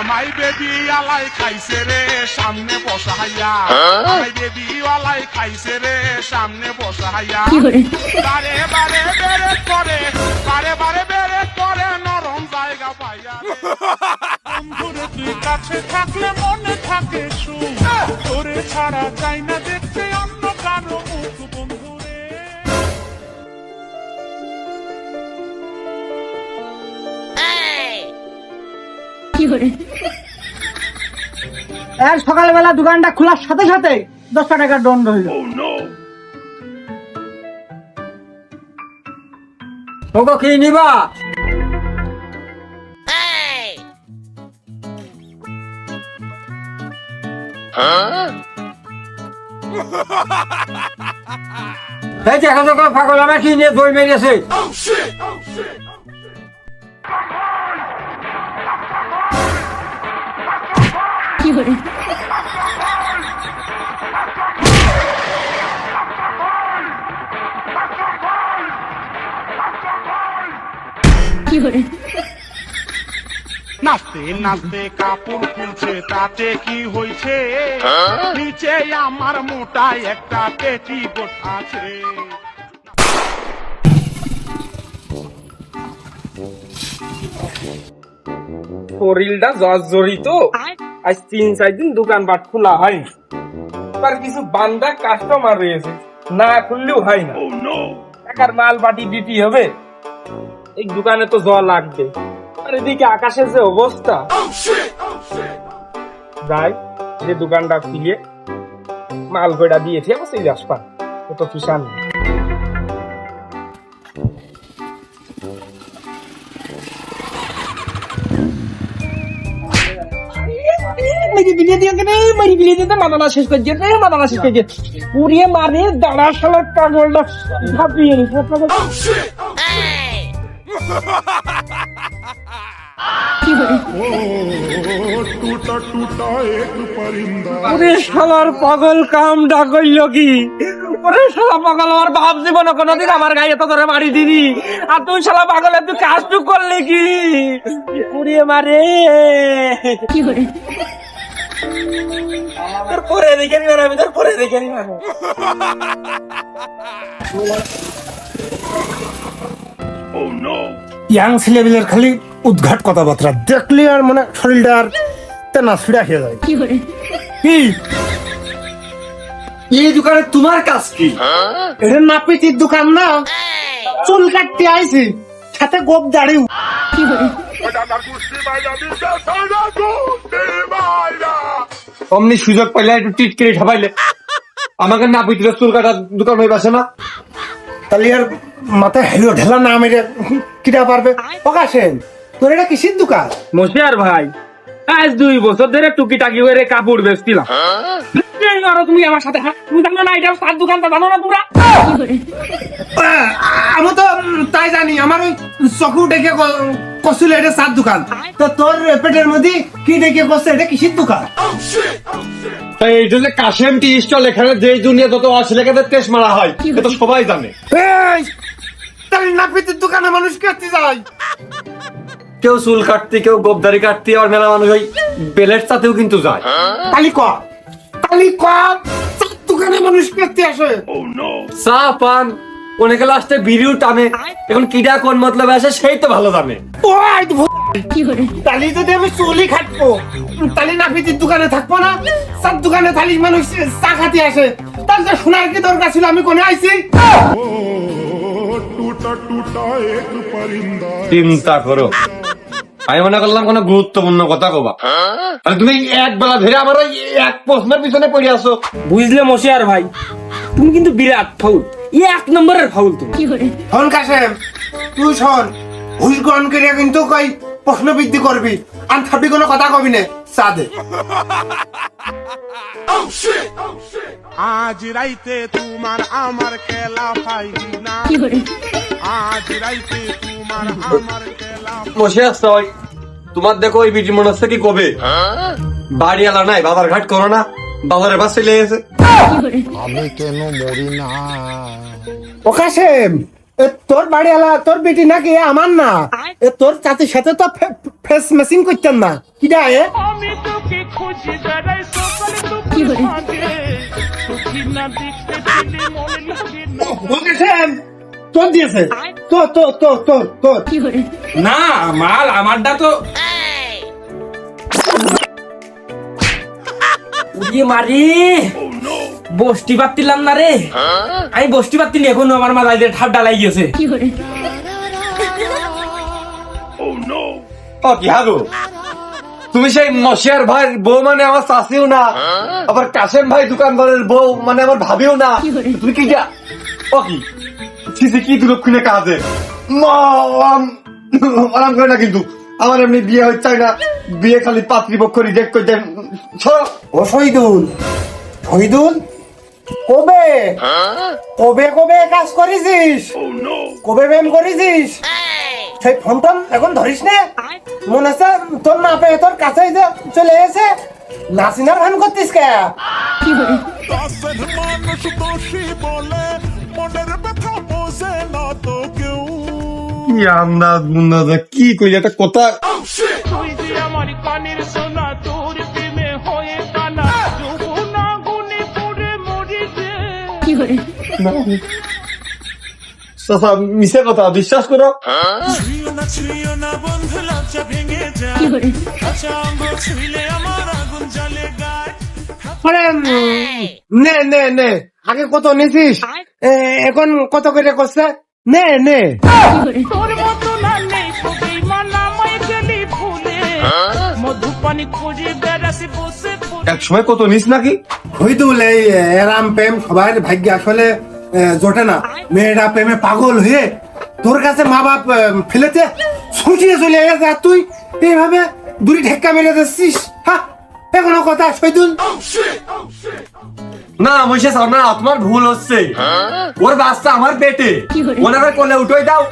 আমাই বেবি আলাই খাইছে রে সামনে বসাইয়া আমাই বেবি আলাই খাইছে রে সামনে বসাইয়া বারে বারে বেরে করে বারে বারে বেরে করে নরম জায়গা পাইয়া বন্ধুরে তুই কাছে থাকলে মনে থাকে সুখ তোরে ছাড়া চাই না দেখতে অন্য কারো মুখ বন্ধুরে সকালবেলা দোকানটা খোলার সাথে সাথে 10 টাকার দণ্ড হইল। ওগো কি নিবা? এই দেখা যাক পাগল আমার কি নিয়ে দই মেরেছে। নাচতে নাচতে কাপড় খুলছে তাতে কি হয়েছে নিচে আমার মোটা একটা পেটিকোট আছে শরীরটা জর্জরিত, আজ 3-4 দিন দোকানপাট খোলা হয় আর কিছু বান্দা কাস্টমার রয়েছে, না খুললেও হয় না। টাকার মাল বাটি দিতে হবে, এই দোকানে তো জল লাগবে। আর এদিকে আকাশের যে অবস্থা, যাই যে দোকানটা খুলে মাল কয়টা দিয়েছে সেই আসপান কত কিষান। পাগল কামটা করল কি? ওরে শালা পাগল, আমার বাপ জীবনে কোনদিন আমার গায়ে তো ধরে মারি দিবি, আর তুই শালা পাগল তুই কাজটুক করলি কি? পুড়িয়ে মারে তোর পরে দেখে নিব, আমি তোর পরে দেখে নিব। ইয়াং ছেলেবেলের খালি উদ্ঘাট কথাবার্তা দেখলি আর মানে শরীরটা আর তেনা ছিড়া খেয়ে যায়। কি এই দোকানে তোমার কাজ কি? এটা নাপিতির দোকান না, চুল কাটতে আইছি, সাথে গোপ দাড়িও। অমনি সুযোগ পাইলে একটু টিটকিরি ঠাপাইলে আমাকে নাপিতির চুল কাটার দোকান হয়ে পাশে না, তাহলে আর মাথায় হেলো ঢেলা না মেরে কিটা পারবে? প্রকাশেন তোর এটা কিসের দোকান? মশিয়ার ভাই, আজ 2 বছর ধরে টুকিটাকি করে কাপড় বেচছিলাম। তুমি আমার সাথে তুমি জানো না এটা সাত দোকানটা জানো না তোমরা? আমি তো তাই জানি, আমার ওই চকু ডেকে কছিল এটা সাত দোকান, তো তোর পেটের মধ্যে কি ডেকে কষছে এটা কিসের দোকান? এইটা যে কাশেম টি স্টল, এখানে যে দুনিয়া যত অশ্লীলতার টেস্ট মারা হয় এটা সবাই জানে। তাহলে নাপিতের দোকানে মানুষ কাটতে যায়, কেউ চুল কাটতে, কেউ গোবদারি কাটতে, আর মেলা মানুষ ওই বেলের সাথেও কিন্তু যায়। তালি ক সাত দোকানে মানুষ কাটতে আসে। চা পান অনেকে লাস্টে বিড়িও টানে, এখন কিডা কোন মতলব আসে সেই তো ভালো জানে। তালি যদি আমি চুলি খাটবো তালি নাপিতের দোকানে থাকবো না, সাত দোকানে তালি মানুষ চা খাতে আসে, তার যে শোনার কি দরকার ছিল? আমি কোনে আইছি? চিন্তা করো, আমি মনে করলাম কোনো গুরুত্বপূর্ণ কথা কবা, আর তুমি এক বেলা ধরে আমার ওই এক প্রশ্নের পিছনে পড়ে আসো। বুঝলে মশিয়ার ভাই, তুমি কিন্তু বিরাট ফাউল, 1 নম্বরের ফাউল তুমি। শোন কাশেম, তুই শোন, ঘুষ গ্রহণ করিয়া কিন্তু কই প্রশ্ন বৃদ্ধি করবি, আর থাকবি কোনো কথা কবি না। চা দে। আজ রাইতে তোমার আমার খেলা পাইবি না, আজ রাইতে তোমার আমার খেলা। বসে আসতে হয় তোমার, দেখো ওই বিটি মনে হচ্ছে কি কবে বাড়ি এলা নাই, বাবার ঘাট করো না, বাজারে বাস চলে গেছে। আমি কেন মরি না? ও কাশেম, তোর বাড়ি আলা তোর বেটি নাকি আমার না তোর চাচির সাথে তো ফেস মেসিং করতেন না কিডা আমি তোকে খুঁজি বেড়াই সকালে দুপুর ভাগে সুখী না দেখতে দিলে মনে লাগে না বলতেছেন তোর দিয়েছে তোর না মাল আমারটা তো উড়িয়ে মারি বসতে পারতিলাম না রে আমি বসতে পারতিনি এখনো আমার মাথায় দিয়ে ঠাপ ডালাই গেছে ও কি হাগো তুমি সেই মশিয়ার ভাইয়ের বউ মানে আমার চাষিও না আবার কাশেম ভাই দোকানদারের বউ মানে আমার ভাবিও না তুমি কি যা ও কি সিসি কি দুরক্ষণে কাজে আরাম করে না কিন্তু আমার এমনি বিয়ে হচ্ছে না বিয়ে খালি পাত্রীপক্ষ রিজেক্ট করে দেন সরো। ও শহীদুল কবে কবে কবে কাজ করেছিস কবে প্রেম করেছিস সেই ফোন টোন এখন ধরিস না মনে হচ্ছে তোর না পেয়ে তোর কাছে চলে এসে নাসিনার ভান করতিস কে দাসের মানুষ দোষী বলে মনের ব্যথা বোঝে না তো কেউ কি আন্দাজ মুন্দাজ কি কই একটা কথা তুই যে আমার কানের সোনা তোর প্রেমে হয়ে কানা যৌবনা গুনে পড়ে মরি যে চাচা মিশে কথা বিশ্বাস করো ছুঁয়ো না বন্ধু লজ্জা ভেঙে যায় আচ্ছা আঙ্গ ছুঁইলে আমার আগুন জ্বলে গায় আরে নে আগে কত নিছিস এখন কত করে করছে নে তোর মতো না নেই সবই মানামাই গেলি ভুলে মধুপানি খুঁজে বেড়াসি বসে এক সময় কত নিস নাকি হইদুল এই এরাম প্রেম সবার ভাগ্যে আসলে জোটে না মেয়েরা প্রেমে পাগল হয়ে তোর কাছে মা বাপ ফেলেতে ছুটিয়ে চলে গেছে আর তুই এইভাবে বুড়ি ঠেক্কা মেরে দিচ্ছিস হ্যাঁ এখনো কথা শহীদুল না মহিষা স্যার না তোমার ভুল হচ্ছে ওর বাচ্চা আমার পেটে ওনাকে কোলে উঠে দাও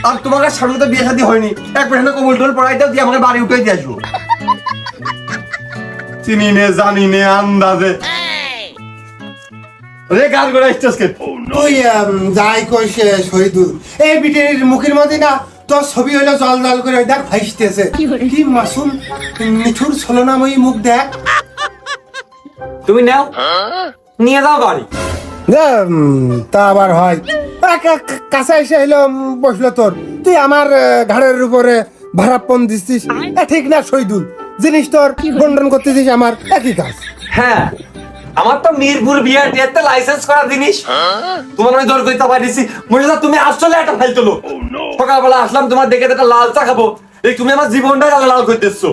আর তোমাকে সামনে তো বিয়ে শাদী হয়নি এক পেছনে কোমল টোল পড়াই দাও দিয়ে আমাকে বাড়ি উঠে দিয়ে আসবো চিনি নে জানি নে আন্দাজে রে গান করে আসছিস তুই যাই কইস শহীদুল এই বিটির মুখের মধ্যে না তোর ছবি হইলো জল জল করে দেখ ভাইসতেছে কি মাসুম মিঠুর ছলনাময়ী মুখ দেখ তুমি নাও নিয়ে যাও বাড়ি তা আবার হয় কাছে এসে এলো বসলো তোর তুই আমার ঘাড়ের উপরে ভাড়াপন দিচ্ছিস ঠিক না শহীদুল জিনিস তোর বন্টন করতেছিস আমার একই কাজ হ্যাঁ আমার তো মিরপুর বিয়ার ডেটে লাইসেন্স করা জিনিস তোমার আমি দর করতে পারিছি মহিলা তুমি আসলে একটা ফাইল তোলো সকালবেলা আসলাম তোমার দেখে একটা লাল চা খাবো এই তুমি আমার জীবনটা লাল করতেছো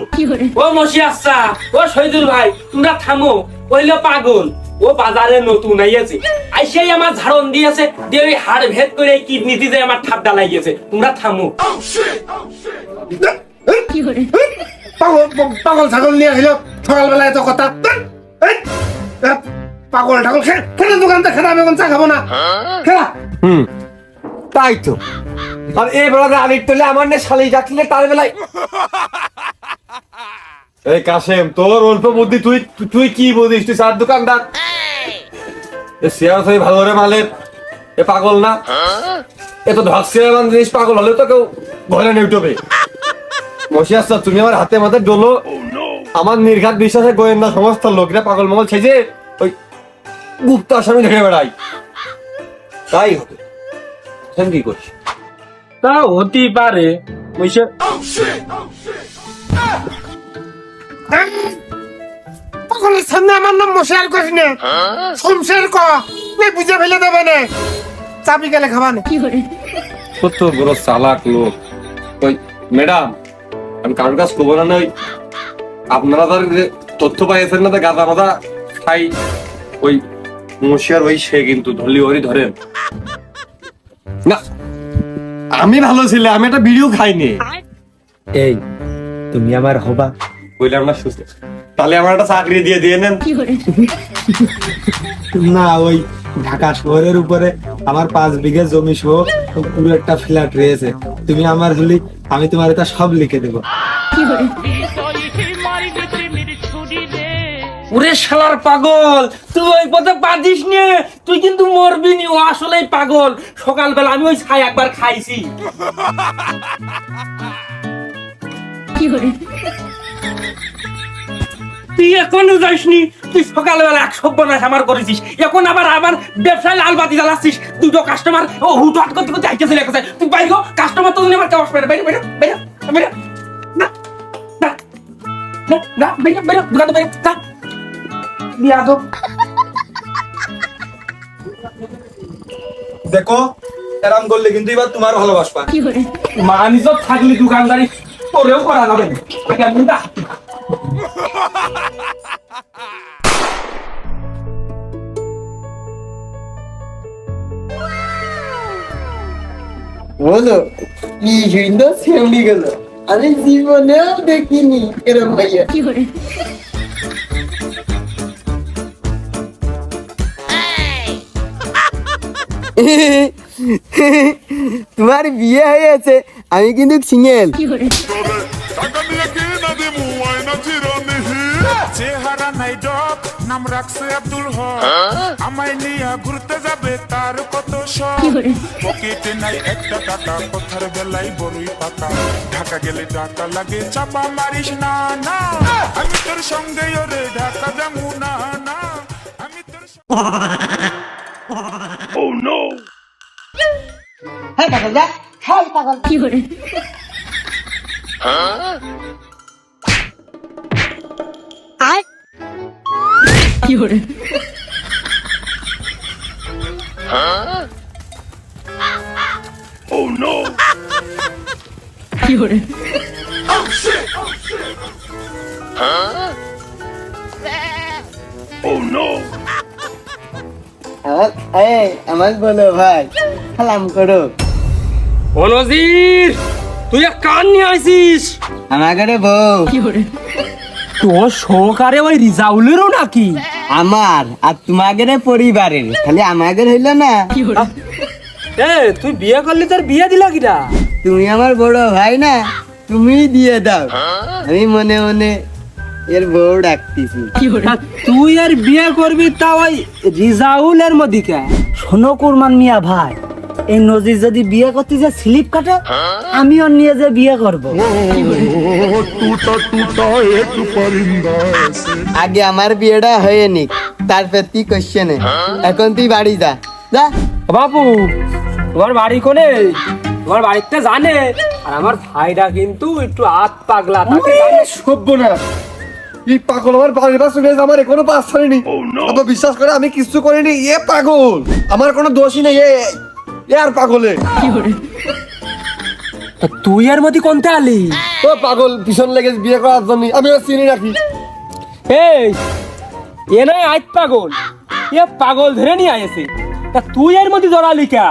ও মশি আচ্ছা ও শহীদুল ভাই তোমরা থামো ওইলো পাগল ও বাজারে নতুন আইয়াছে আইসাই আমার ঝাড়ন দিয়েছে দিয়ে ওই হাড় ভেদ করে কিডনিতে যে আমার ঠাপ ডালাই গেছে তোমরা থামো পাগল ছাগল নিয়ে আসলো সকালবেলা এত কথা পাগল ঠাগল খেলে দোকানটা খেলা আমি এখন চা খাবো না খেলা তাই তো আর এই বেলাতে আলির তোলে আমার নে শালি ডাকলে তার বেলায় এই কাশেম তোর অল্প বুদ্ধি তুই তুই কি বুঝিস তুই চার দোকানদার শেয়ার হয়ে ভালো রে মালের এ পাগল না এ তো ধক্সিয়ামান জিনিস পাগল হলে তো কেউ ঘরে নেই উঠবে বসে আসছ তুমি আমার হাতে মাথায় ডোলো আমার নির্ঘাত বিশ্বাসে গোয়েন্দা সংস্থার লোকরা পাগল মগল ছেজে ওই গুপ্ত আসামি ধরে বেড়াই তাই হবে কি করছি তা হতেই পারে ওইসব পাগলের সামনে আমার নাম মশাল করিস না শমশের ক বুঝে ফেলে দেবে না চাপি গেলে খাবা না কত বড় চালাক লোক ওই ম্যাডাম আমি কারোর কাছে খবর না ওই আপনারা তার তথ্য পাইছেন না গাদা মাদা খাই ওই মশিয়ার ওই সে কিন্তু ধরলি ওরই ধরেন না আমি ভালো ছিলে আমি একটা ভিডিও খাইনি এই তুমি আমার হবা বললাম না সুস্থ তাহলে আমার একটা চাকরি দিয়ে নেন না ওই ঢাকা শহরের উপরে আমার 5 বিঘা জমি সহ পুরো একটা ফ্ল্যাট রয়েছে তুমি আমার হলি আমি তোমার এটা সব লিখে দেবো মারি দিতে মেরে ছুরি রে ওরে শালার পাগল, তুই ওই পথে পাদিস নে, তুই কিন্তু মরবি নি। ও আসলেই পাগল। সকালবেলা আমি ওই ছাই একবার খাইছি। তুই এখনো যাসনি? তুই সকালবেলা এক সর্বনাশ আমার করেছিস, এখন আবার আমার ব্যবসায় লাল বাতি জ্বালাচ্ছিস। দুটো কাস্টমার ও হুটহাট করতে করতে আইতেছে লেখা। তুই বাইরে কাস্টমার তো আমার কেউ আসবে না। বাইরে বাইরে বাইরে বাইরে না না না না বাইরে বাইরে দোকান বাইরে না বিয়াদব। দেখো এরাম করলে কিন্তু এবার তোমার ভালোবাসবা। মানিজত থাকলে দোকানদারি তোরেও করা যাবে না। আগে আমি না বলো কি সুন্দর সেমনি গেল, আমি জীবনেও দেখিনি এরকম ভাইয়া। তোমার বিয়ে হয়ে গেছে, আমি কিন্তু সিঙ্গেল। টাকা দিয়ে কিনা দিমু আয়না চিরনিহি চেহারা নাই ডক নাম রাখছে আব্দুল হক আমায় নিয়ে ঘুরতে যাবে তার কত শখ পকেটে নাই একটা টাকা কথার বেলায় বড়ই পাতা ঢাকা গেলে টাকা লাগে চাপা মারিস না না আমি তোর সঙ্গে ওরে ঢাকা যাবো না না আমি তোর হ্যাঁ পাগল যা, হ্যাঁ পাগল। আমার বলো ভাই, সালাম করো। ও নজির, তুই এক কান নিয়ে আইছিস। আমাকে বউ তোর সহকারে ওই রিজাউলেরও নাকি? আমার আর তোমাদের পরিবারের, খালি আমাদের হইলো না। এ তুই বিয়ে করলি, তোর বিয়ে দিলা কিটা? তুমি আমার বড় ভাই না, তুমি দিয়ে দাও। আমি মনে মনে এর বউ ডাকতেছি। তুই আর বিয়ে করবি তা ওই রিজাউলের মধ্যে? শোনো কুরমান মিয়া ভাই, এই নজির যদি বিয়ে করতে যে স্লিপ কাটে, আমিও নিয়ে যে বিয়ে করব। আগে আমার বিয়েটা হয়ে নিক, তারপর তুই কোশ্চেনে। এখন তুই বাড়ি যা যা। বাবু, তোমার বাড়ি কোনে? তোমার বাড়িতে জানে? আর আমার ভাইটা কিন্তু একটু আত পাগলা, তাকে জানে। সভ্য না, এই পাগল আমার বাড়ির পাশে গেছে, আমার এখনো পাস হয়নি। আবার বিশ্বাস করে আমি কিছু করিনি। এ পাগল, আমার কোনো দোষই নেই। এ আর পাগলে। তা তুই এর মধ্যে কোনটা আলি? ও পাগল পিছন লেগে বিয়ে করার জন্য, আমি ওর চিনি রাখি। এই এ নয় আজ পাগল, এ পাগল ধরে নিয়ে আইছে। তা তুই এর মধ্যে জড়ালি কা?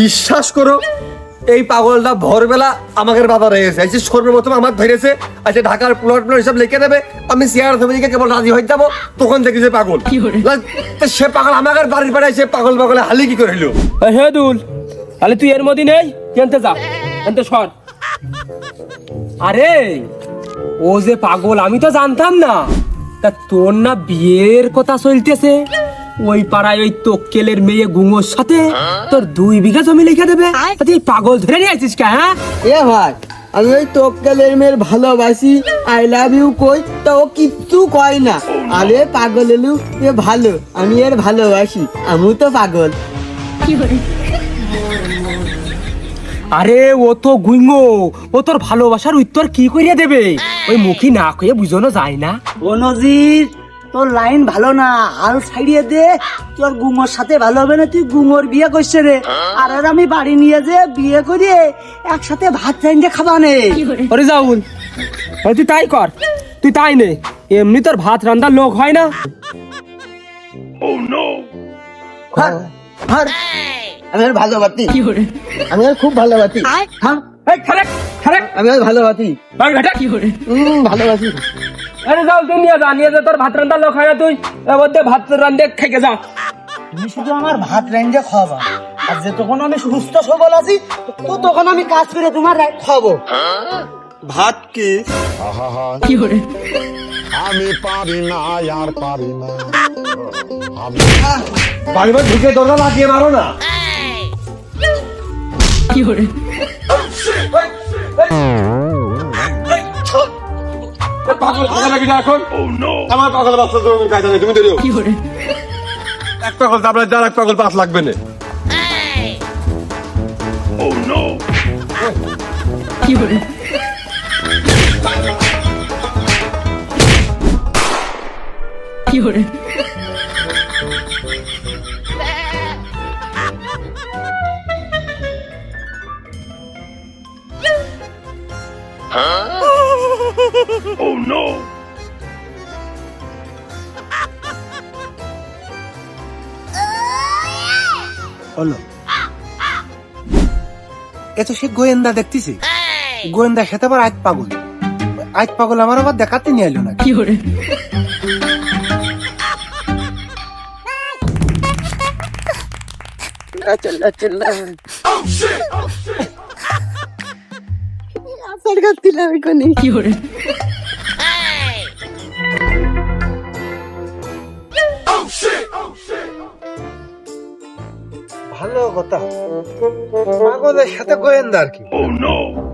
বিশ্বাস করো, এই পাগলটা ভোরবেলা আমাদের বাবা রয়েছে, এই যে সর্বপ্রথম আমার ধরেছে। আচ্ছা ঢাকার প্লট হিসাব লিখে দেবে, আমি শেয়ার ধরে কেবল রাজি হয়ে যাবো, তখন দেখি যে পাগল। তা সে পাগল আমাদের বাড়ির পাড়ায়, সে পাগল পাগলে হালি কি করে হলো? হে দুল, তাহলে তুই এর মধ্যে নেই, কেনতে যা, কেনতে সর। আরে ও যে পাগল আমি তো জানতাম না। তা তোর না বিয়ের কথা চলতেছে, ওই পাড়ায় ওই তোকেলের মেয়ে গুঙোর সাথে তোর 2 বিঘা জমি লিখে দেবে। তা তুই পাগল ধরে নিয়ে আছিস কে? হ্যাঁ এ ভাই, আমি ওই তোকালের মেয়ের ভালোবাসি, আই লাভ ইউ কই, তা ও কিচ্ছু কয় না। আরে পাগল এলু, এ ভালো, আমি এর ভালোবাসি, আমিও তো পাগল। আরে ও তো গুইঙ্গো, ও তোর ভালোবাসার উত্তর কি করিয়া দেবে? ওই মুখী না কইয়া বুঝানো যায় না। ও নজির, তোর লাইন ভালো না, হাল ছাড়িয়ে দে। তোর গুমোর সাথে ভালো হবে না, তুই গুমোর বিয়ে করছে রে। আর আর আমি বাড়ি নিয়ে যে বিয়ে করিয়ে একসাথে ভাত চাইতে খাবা নে। ওরে জাউল, তুই তাই কর, তুই তাই নে। এমনি তোর ভাত রান্দার লোক হয় না। ধর, ধর। আমি আর ভালোবাসি, আমি আর খুব ভালোবাসি। হ্যাঁ, এই খারাক খারাক, আমি আর ভালোবাসি, ভাগ ঘাটা। ভালোবাসি। আরে যাও, তুই নিয়ে যা, নিয়ে যা, তোর ভাত রান্দার লোক হয় না। তুই এর মধ্যে ভাত রান্ধে খেয়ে যা। তুমি শুধু আমার ভাত রাইন্দে খাওয়াবা, আর যে তখন আমি সুস্থ সবল আছি, তো তখন আমি কাজ করে তোমার খাওয়াবো। ভাত কি? আমি পারি না আর পারি না আমি বাড়ি বাড়ি ঢুকে দরজা লাগিয়ে মারো না। পাগল পাগল লাগি না এখন। আমার পাগল বাচ্চা তুমি কায়দা নেই, তুমি দেরিও এক পাগল তারপরে যার এক পাগল পাস লাগবে না। হলো এ তো সে গোয়েন্দা দেখতেছি, গোয়েন্দা খেতে আবার আজ পাগল আমার আবার দেখাতে নিয়ে এলো না। ভালো কথা, পাগলের সাথে গোয়েন্দা আর কি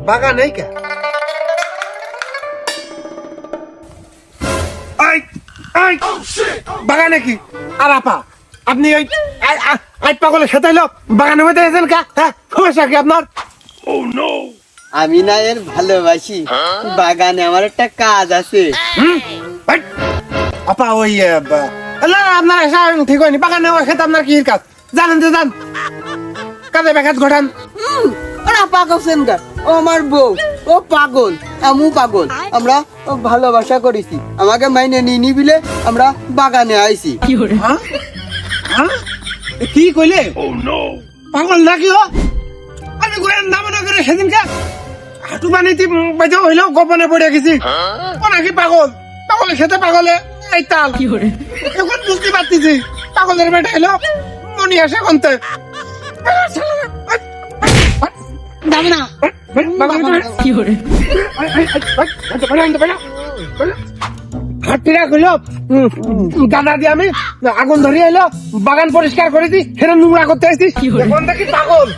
বাগান নেই কে? বাগানে কি আর আপা আপনি ওই আজ পাগলের সাথে এলো বাগানের মধ্যে এসেছেন কা? হ্যাঁ সমস্যা কি আপনার? আমি না এর ভালোবাসি, বাগানে আমার একটা কাজ আছে। আপা ওই না আপনার এসা ঠিক হয়নি, বাগানে ওই খেতে আপনার কি কাজ জানেন তো জান, কাজে ব্যাঘাত ঘটান। ওরা পাগল গা, ও আমার বউ, ও পাগল, আমু পাগল, আমরা ভালোবাসা করেছি, আমাকে মাইনে নিয়ে বিলে আমরা বাগানে আইছি। কি কইলে? পাগল নাকি ও? আমি গোয়েন্দা মনে করে সেদিনকে হাঁটু বানিয়ে বেঁচে হইলেও গোপনে পড়ে গেছি। ও নাকি পাগল, পাগলের সাথে পাগলে এই তাল। এখন বুঝতে পারতেছি পাগলের বেটা এলো মনি আসে কন্তে গাদা দিয়ে আমি আগুন ধরিয়ে এলো, বাগান পরিষ্কার করে দিই, সেরকম নোংরা করতে আসছি। এখন দেখি পাগল,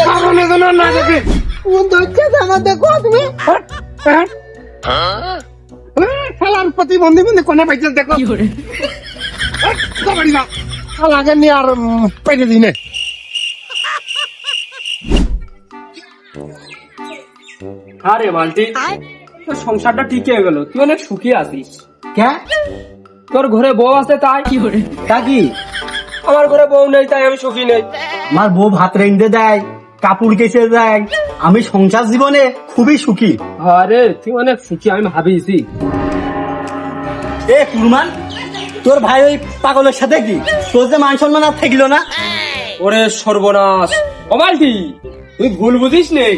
পাগলের জন্য না দেখি দেখো তুমি খেলার প্রতিবন্ধী বন্ধু কোনে পাইছে দেখো আগে নিয়ে আর পেটে দিই না। আরে মালটি, তোর সংসারটা ঠিক হয়ে গেল, তুই অনেক সুখী আছিস। তোর ঘরে বউ আছে তাই তা কি আমার ঘরে বউ নেই তাই আমি সুখী নেই। আমার বউ ভাত রেঁধে দেয়, কাপড় কেচে দেয়, আমি সংসার জীবনে খুবই সুখী। আরে তুই অনেক সুখী আমি ভাবিছি। এ কুরমান, তোর ভাই ওই পাগলের সাথে কি তোর যে মান সম্মান আর থাকলো না? ওরে সর্বনাশ, ও মালটি তুই ভুল বুঝিস নেই,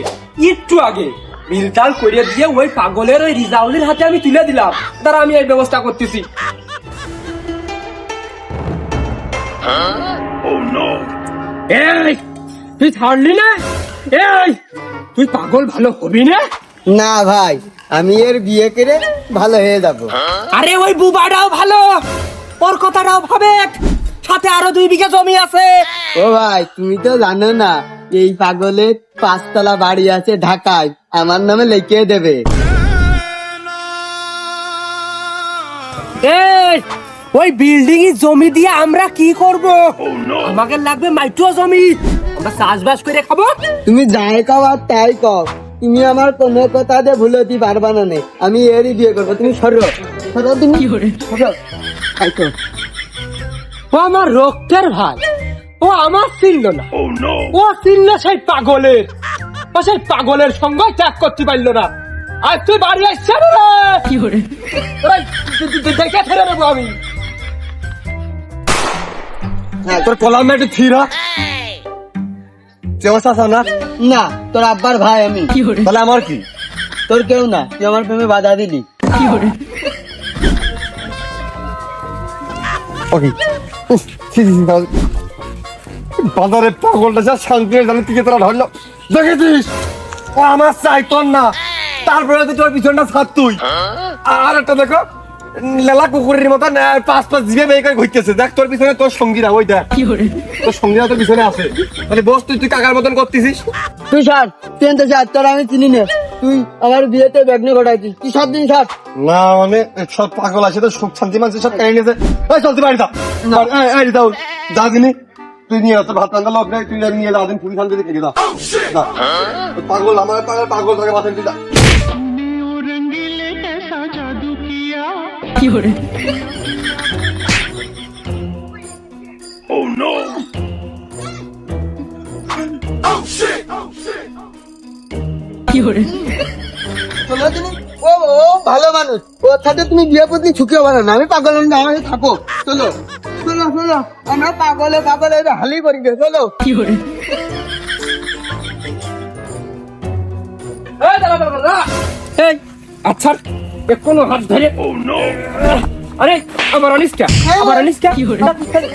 একটু আগে বিলটাল করিয়ে দিয়ে ওই পাগলের ওই রিজাউলের হাতে আমি তুলে দিলাম, তারা আমি এই ব্যবস্থা করতেছি। এই তুই ছাড়লি না? এই তুই পাগল ভালো হবি না? না ভাই, আমি এর বিয়ে করে ভালো হয়ে যাব। আরে ওই বুবাটাও ভালো, ওর কথাটাও ভাবে, সাথে আরো 2 বিঘা জমি আছে। ও ভাই, তুমি তো জানো না এই পাগলের 5 তলা বাড়ি আছে ঢাকায়, আমার নামে লিখে দেবে। এই ওই বিল্ডিং এর জমি দিয়ে আমরা কি করব? আমাকে লাগবে মাইটুয়া জমি, আমরা চাষবাস করে খাবো। তুমি যাই কও আর তাই কও, তুমি আমার কোনো কথাতে ভুলতে পারবা না নে। আমি এরই বিয়ে করবো, তুমি সরো সরো, তুমি সরো। তাই তো, ও আমার রক্তের ভাই, ও আমার চিনল না, ও চিনল সেই পাগলের, ও সেই পাগলের সঙ্গে ত্যাগ করতে পারলো না। আর তুই বাড়ি আসছে না দেখে ফেলে নেবো আমি। তোর কলাম একটু থিরা চেষ্টা না। না, তোর আব্বার ভাই আমি, তাহলে আমার কি? তোর কেউ না, তুই আমার প্রেমে বাধা দিলি। বাজারে পাগলটা যা শান্তি জানি থেকে তোরা ধরলো, দেখেছিস ও আমার চাই তোর না, তারপরে তুই তোর পিছনটা ছাড় তুই। আর একটা দেখো লেলা কুকুরের মতন পাঁচ জিভে বেয়ে করে ঘুরতেছে। দেখ তোর পিছনে তোর সঙ্গীরা, ওই দেখ তোর সঙ্গীরা তোর পিছনে আছে। মানে বস তুই কাকার মতন করতেছিস। তুই ছাড়, তুই তো ছাড়, তোর আমি চিনি না। তুই আমার বিয়েতে বিঘ্ন ঘটাইছিস, তুই সব দিন ছাড়। না মানে সব পাগল আছে তো, সুখ শান্তি মানুষ সব কেড়ে নিয়েছে। ওই চলতে পারি যা দাও যা দিনি তুই নিয়ে তোর ভাত রান্না লোক নেই, তুই নিয়ে যা দিন পুলিশ আনতে খেয়ে যা। পাগল আমার পাগল থাকে মাথায় তুই যা। শোনো তুমি, ও ও ভালো মানুষ, ওর সাথে তুমি বিয়ে করতে ঝুঁকি হবে না। আমি পাগল না, আমার সাথে থাকো। চলো চলো চলো, আমরা পাগলে পাগলে হালি করি গে, চলো। এই আচ্ছা এখনো হাত ধরে। আরে আমার অনিষ্টা, আমার অনিষ্টা,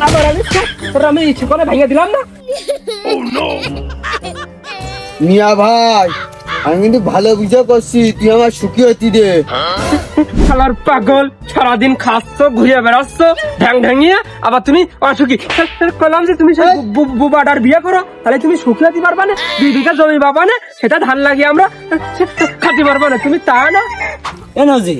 আমার অনিষ্টা, তোর আমি ইচ্ছে করে ভাঙিয়ে দিলাম না। মিয়া ভাই, আমি কিন্তু ভালো বুঝে করছি, তুই আমার সুখী হতি দে। শালার পাগল, সারাদিন খাচ্ছ ঘুরে বেড়াচ্ছ ঢ্যাং ঢ্যাঙিয়ে, আবার তুমি অসুখী। কলাম যে তুমি বুবাটার বিয়ে করো, তাহলে তুমি সুখী হতে পারবা না। 2 বিঘা জমি পাবা না, সেটা ধান লাগিয়ে আমরা খাতে পারবা না। তুমি তা না এনার্জি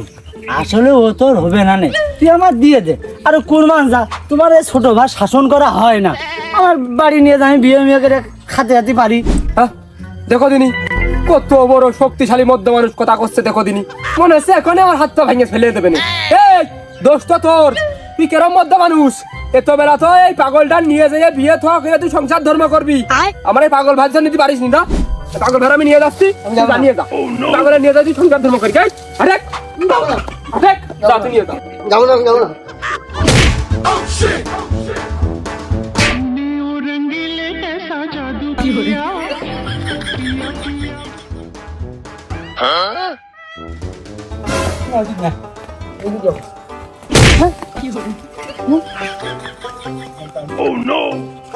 আসলে ও তোর হবে না নে, তুই আমার দিয়ে দে। আর কুরবান যা, তোমার এই ছোট ভাই শাসন করা হয় না। আমার বাড়ি নিয়ে যা, আমি বিয়ে মিয়ে করে খাতে খাতে পারি। হ্যাঁ, দেখো দিনি কত বড় শক্তিশালী মধ্য মানুষ কথা করছে। দেখো দিনি মনে হচ্ছে এখন আমার হাত পা ভেঙে ফেলে দেবে না। এই দোষ তো তোর, তুই কেরম মধ্য মানুষ। এত বেলা তো এই পাগলটা নিয়ে যাই বিয়ে থাক, তুই সংসার ধর্ম করবি। আমার এই পাগল ভাত নিতে পারিস নি না? পাগল ভাড়া আমি নিয়ে যাচ্ছি, নিয়ে যা পাগলে নিয়ে যা, তুই সংসার ধর্ম করি। আরে যা, তুই নিয়ে যা। যাবো না, যাবো না।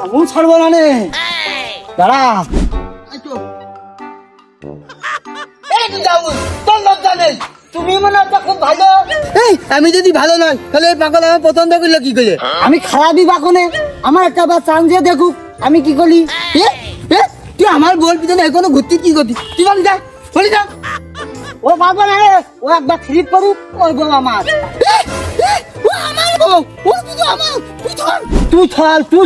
আমি ছাড়বো না নে, দাঁড়া। তুমি মনে হয় খুব ভালো। এই আমি যদি ভালো নয়, তাহলে এই পাগল আমার পছন্দ করলো কি করে? আমি খারাপই বাকনে, আমার একটা বার চান দিয়ে দেখুক আমি কি করি। এ, এ, তুই আমার বল পিছনে এখনো ঘুরতি কি করতি? তুই বলি যা, বলি যা। ও বাবা না, ও একবার স্লিপ করুক, ওই বউ আমার। ও আমার বউ, ও শুধু আমার। তুই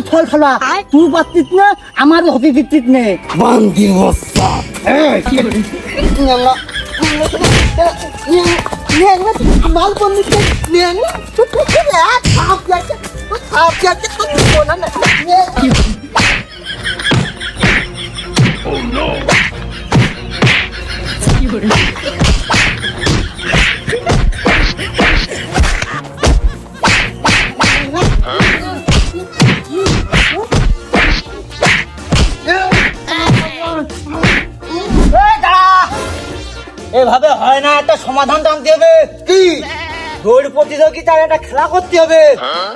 ছল খালা, তুই পারতিস না, আমার হতে দিচ্ছিস নে। বান্দির বস্তা। মাল বন্দিতে নিয়ে নে, খাপ যাচ্ছে, এভাবে হয় না, একটা সমাধান টানতে হবে। কি দৌড় প্রতিযোগিতার একটা খেলা করতে হবে।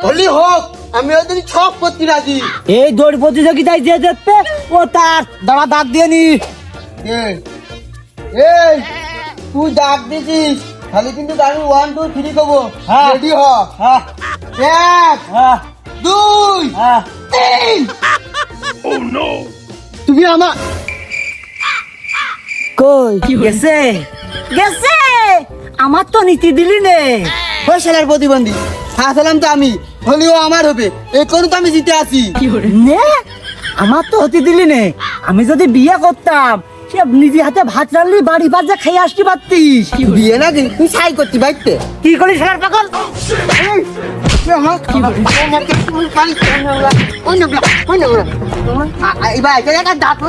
হলি হোক, আমি ওদের সব করতে রাজি। এই দৌড় প্রতিযোগিতায় যে দেখবে ও তার দাঁড়া দাগ দিয়ে নি। এই তুই ডাক দিছিস, খালি কিন্তু আমি 1 2 3 করবো। হ্যাঁ। রেডি হ। হ্যাঁ 1 হ্যাঁ 2 হ্যাঁ 3। তুমি আমার কই গেছে গেছে, আমার তো নীতি দিলি নে। ফয়সালার প্রতিবন্ধী হাসালাম তো আমি, হলেও আমার হবে। এই কোনো তো আমি জিতে আছি। নে আমার তো হতে দিলি নে। আমি যদি বিয়ে করতাম, সে নিজে হাতে ভাত রান্নলি বাড়ি বাজে খেয়ে আসতে পারতিস। বিয়ে না দিন তুই ছাই করতি বাইতে। কি করিস শালার পাগল? এবার দাঁত